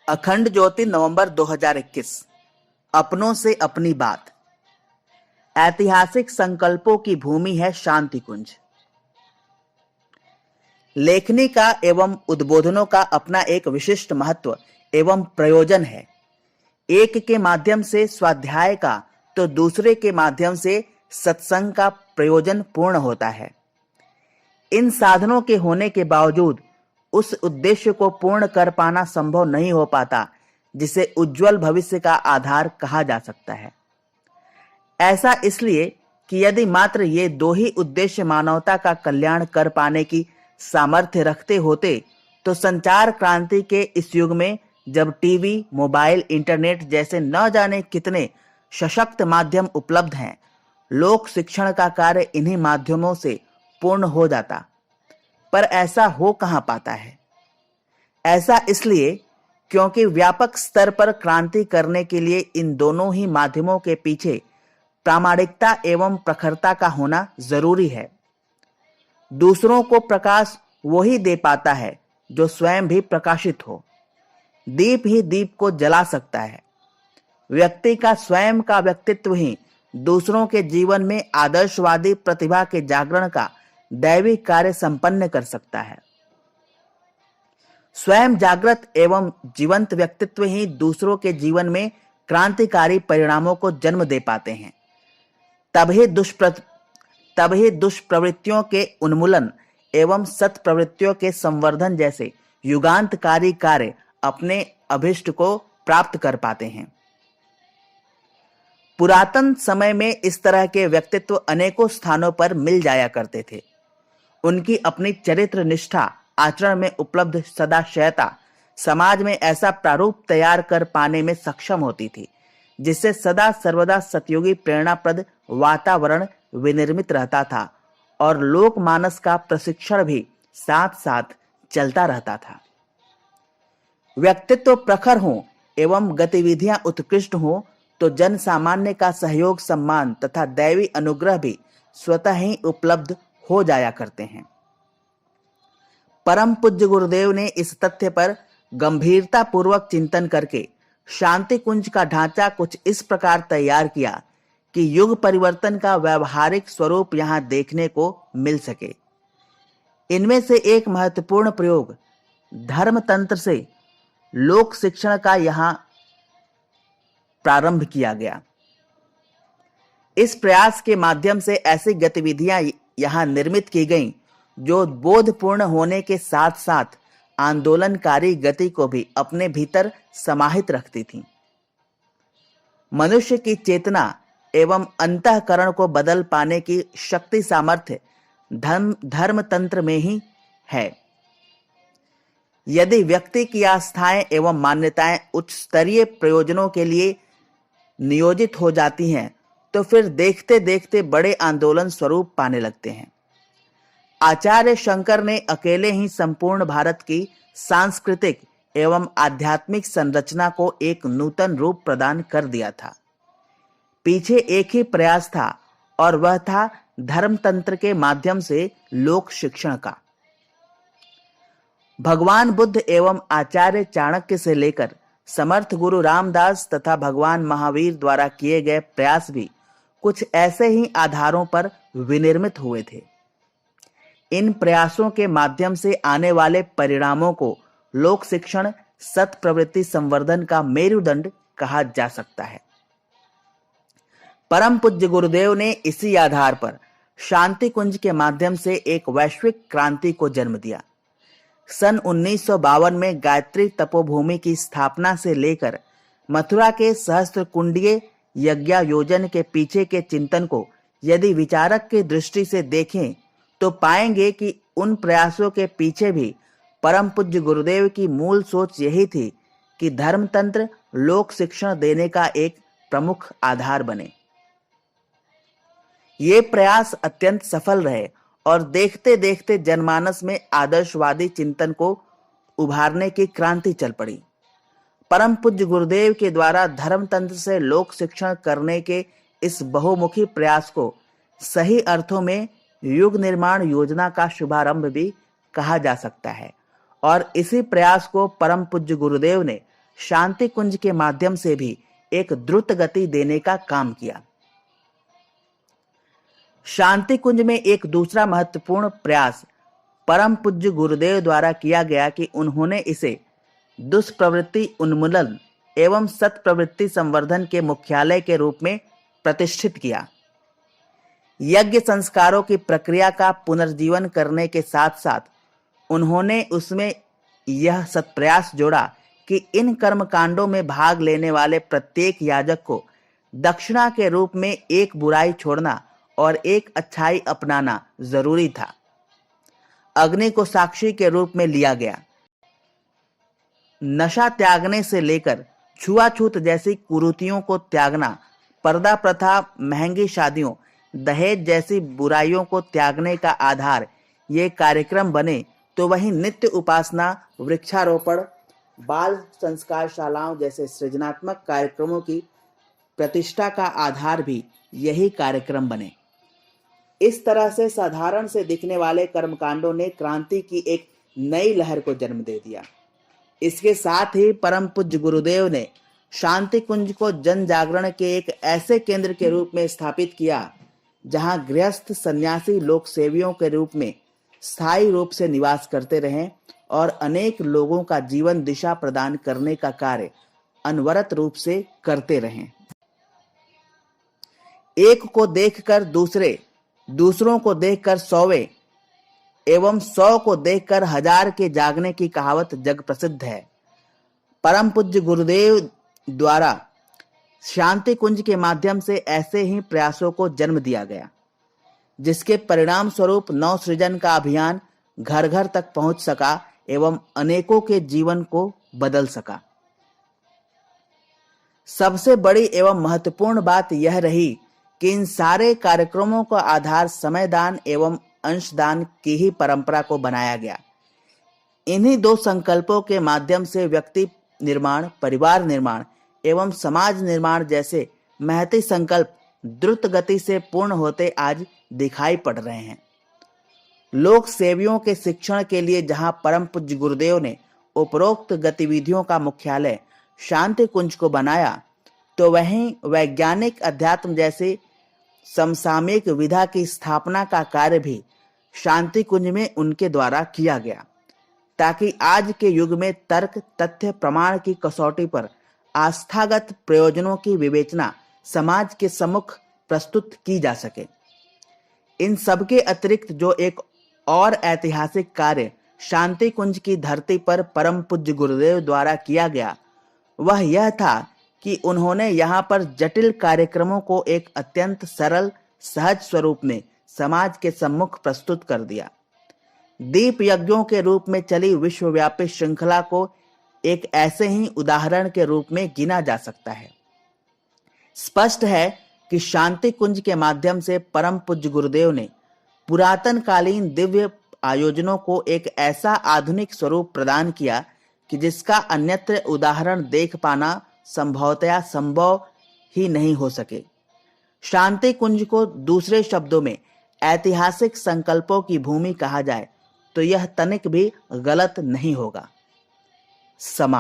अखंड ज्योति नवंबर 2021। अपनों से अपनी बात। ऐतिहासिक संकल्पों की भूमि है शांति कुंज। लेखनी का एवं उद्बोधनों का अपना एक विशिष्ट महत्व एवं प्रयोजन है। एक के माध्यम से स्वाध्याय का तो दूसरे के माध्यम से सत्संग का प्रयोजन पूर्ण होता है। इन साधनों के होने के बावजूद उस उद्देश्य को पूर्ण कर पाना संभव नहीं हो पाता जिसे उज्जवल भविष्य का आधार कहा जा सकता है। ऐसा इसलिए कि यदि मात्र ये दो ही उद्देश्य मानवता का कल्याण कर पाने की सामर्थ्य रखते होते तो संचार क्रांति के इस युग में, जब टीवी, मोबाइल, इंटरनेट जैसे न जाने कितने सशक्त माध्यम उपलब्ध हैं, लोक शिक्षण का कार्य इन्हीं माध्यमों से पूर्ण हो जाता। पर ऐसा हो कहां पाता है? ऐसा इसलिए क्योंकि व्यापक स्तर पर क्रांति करने के लिए इन दोनों ही माध्यमों के पीछे प्रामाणिकता एवं प्रखरता का होना जरूरी है। दूसरों को प्रकाश वही दे पाता है जो स्वयं भी प्रकाशित हो। दीप ही दीप को जला सकता है। व्यक्ति का स्वयं का व्यक्तित्व ही दूसरों के जीवन में आदर्शवादी प्रतिभा के जागरण का दैवी कार्य संपन्न कर सकता है। स्वयं जागृत एवं जीवंत व्यक्तित्व ही दूसरों के जीवन में क्रांतिकारी परिणामों को जन्म दे पाते हैं। तब ही दुष्प्रवृत्तियों के उन्मूलन एवं सत् प्रवृत्तियों के संवर्धन जैसे युगांतकारी कार्य अपने अभिष्ट को प्राप्त कर पाते हैं। पुरातन समय में इस तरह के व्यक्तित्व अनेकों स्थानों पर मिल जाया करते थे। उनकी अपनी चरित्र निष्ठा, आचरण में उपलब्ध सदाशयता समाज में ऐसा प्रारूप तैयार कर पाने में सक्षम होती थी जिससे सदा सर्वदा सतयुगी प्रेरणाप्रद वातावरण विनिर्मित रहता था और लोकमानस का प्रशिक्षण भी साथ साथ चलता रहता था। व्यक्तित्व प्रखर हो एवं गतिविधियां उत्कृष्ट हो तो जन सामान्य का सहयोग, सम्मान तथा दैवी अनुग्रह भी स्वतः ही उपलब्ध हो जाया करते हैं। परम पूज्य गुरुदेव ने इस तथ्य पर गंभीरता पूर्वक चिंतन करके शांति कुंज का ढांचा कुछ इस प्रकार तैयार किया कि युग परिवर्तन का व्यवहारिक स्वरूप यहां देखने को मिल सके। इनमें से एक महत्वपूर्ण प्रयोग धर्म तंत्र से लोक शिक्षण का यहां प्रारंभ किया गया। इस प्रयास के माध्यम से ऐसी गतिविधियां यहां निर्मित की गईं जो बोधपूर्ण होने के साथ साथ आंदोलनकारी गति को भी अपने भीतर समाहित रखती थीं। मनुष्य की चेतना एवं अंतःकरण को बदल पाने की शक्ति सामर्थ्य धर्म तंत्र में ही है। यदि व्यक्ति की आस्थाएं एवं मान्यताएं उच्च स्तरीय प्रयोजनों के लिए नियोजित हो जाती हैं तो फिर देखते देखते बड़े आंदोलन स्वरूप पाने लगते हैं। आचार्य शंकर ने अकेले ही संपूर्ण भारत की सांस्कृतिक एवं आध्यात्मिक संरचना को एक नूतन रूप प्रदान कर दिया था। पीछे एक ही प्रयास था और वह था धर्मतंत्र के माध्यम से लोक शिक्षण का। भगवान बुद्ध एवं आचार्य चाणक्य से लेकर समर्थ गुरु रामदास तथा भगवान महावीर द्वारा किए गए प्रयास भी कुछ ऐसे ही आधारों पर विनिर्मित हुए थे। इन प्रयासों के माध्यम से आने वाले परिणामों को लोक शिक्षण सत प्रवृत्ति संवर्धन का मेरुदंड कहा जा सकता है। परम पूज्य गुरुदेव ने इसी आधार पर शांति कुंज के माध्यम से एक वैश्विक क्रांति को जन्म दिया। सन 1952 में गायत्री तपोभूमि की स्थापना से लेकर मथुरा के सहस्त्र कुंडीय यज्ञायोजन के पीछे के चिंतन को यदि विचारक की दृष्टि से देखें तो पाएंगे कि उन प्रयासों के पीछे भी परम पूज्य गुरुदेव की मूल सोच यही थी कि धर्मतंत्र लोक शिक्षण देने का एक प्रमुख आधार बने। ये प्रयास अत्यंत सफल रहे और देखते देखते जनमानस में आदर्शवादी चिंतन को उभारने की क्रांति चल पड़ी। परम पूज्य गुरुदेव के द्वारा धर्मतंत्र से लोक शिक्षण करने के इस बहुमुखी प्रयास को सही अर्थों में युग निर्माण योजना का शुभारंभ भी कहा जा सकता है और इसी प्रयास को परम पूज्य गुरुदेव ने शांति कुंज के माध्यम से भी एक द्रुत गति देने का काम किया। शांति कुंज में एक दूसरा महत्वपूर्ण प्रयास परम पूज्य गुरुदेव द्वारा किया गया कि उन्होंने इसे दुष्प्रवृत्ति उन्मूलन एवं सत्प्रवृत्ति संवर्धन के मुख्यालय के रूप में प्रतिष्ठित किया। यज्ञ संस्कारों की प्रक्रिया का पुनर्जीवन करने के साथ साथ उन्होंने उसमें यह सत्प्रयास जोड़ा कि इन कर्मकांडों में भाग लेने वाले प्रत्येक याजक को दक्षिणा के रूप में एक बुराई छोड़ना और एक अच्छाई अपनाना जरूरी था। अग्नि को साक्षी के रूप में लिया गया। नशा त्यागने से लेकर छुआछूत जैसी कुरीतियों को त्यागना, पर्दा प्रथा, महंगी शादियों, दहेज जैसी बुराइयों को त्यागने का आधार ये कार्यक्रम बने, तो वहीं नित्य उपासना, वृक्षारोपण, बाल संस्कार शालाओं जैसे सृजनात्मक कार्यक्रमों की प्रतिष्ठा का आधार भी यही कार्यक्रम बने। इस तरह से साधारण से दिखने वाले कर्मकांडों ने क्रांति की एक नई लहर को जन्म दे दिया। इसके साथ ही परम पूज्य गुरुदेव ने शांति कुंज को जन जागरण के एक ऐसे केंद्र के रूप में स्थापित किया जहां गृहस्थ सन्यासी लोक सेवियों के रूप में स्थायी रूप से निवास करते रहें और अनेक लोगों का जीवन दिशा प्रदान करने का कार्य अनवरत रूप से करते रहें। एक को देखकर दूसरे, दूसरों को देखकर सौवे एवं 100 को देखकर 1000 के जागने की कहावत जग प्रसिद्ध है। परम पूज्य गुरुदेव द्वारा शांति कुंज के माध्यम से ऐसे ही प्रयासों को जन्म दिया गया, जिसके परिणाम स्वरूप नव सृजन का अभियान घर घर तक पहुंच सका एवं अनेकों के जीवन को बदल सका। सबसे बड़ी एवं महत्वपूर्ण बात यह रही कि इन सारे कार्यक्रमों का आधार समयदान एवं अंशदान की ही परंपरा को बनाया गया। इन्हीं दो संकल्पों के माध्यम से व्यक्ति निर्माण, परिवार निर्माण एवं समाज निर्माण जैसे महती संकल्प द्रुत गति से पूर्ण होते आज दिखाई पड़ रहे हैं। लोक सेवियों के शिक्षण के लिए जहां परम पूज्य गुरुदेव ने उपरोक्त गतिविधियों का मुख्यालय शांति कुंज को बनाया, तो वहीं वैज्ञानिक अध्यात्म जैसे समसामयिक विधा की स्थापना का कार्य भी शांति कुंज में उनके द्वारा किया गया, ताकि आज के युग में तर्क, तथ्य, प्रमाण की कसौटी पर आस्थागत प्रयोजनों की विवेचना समाज के सम्मुख प्रस्तुत की जा सके। इन सबके अतिरिक्त जो एक और ऐतिहासिक कार्य शांति कुंज की धरती पर परम पूज्य गुरुदेव द्वारा किया गया, वह यह था कि उन्होंने यहाँ पर जटिल कार्यक्रमों को एक अत्यंत सरल, सहज स्वरूप में समाज के सम्मुख प्रस्तुत कर दिया। दीप यज्ञों के रूप में चली विश्वव्यापी श्रृंखला को एक ऐसे ही उदाहरण के रूप में गिना जा सकता है। स्पष्ट है कि शांति कुंज के माध्यम से परम पूज्य गुरुदेव ने पुरातन कालीन दिव्य आयोजनों को एक ऐसा आधुनिक स्वरूप प्रदान किया कि जिसका अन्यत्र उदाहरण देख पाना संभवतया संभव ही नहीं हो सके। शांति कुंज को दूसरे शब्दों में ऐतिहासिक संकल्पों की भूमि कहा जाए तो यह तनिक भी गलत नहीं होगा।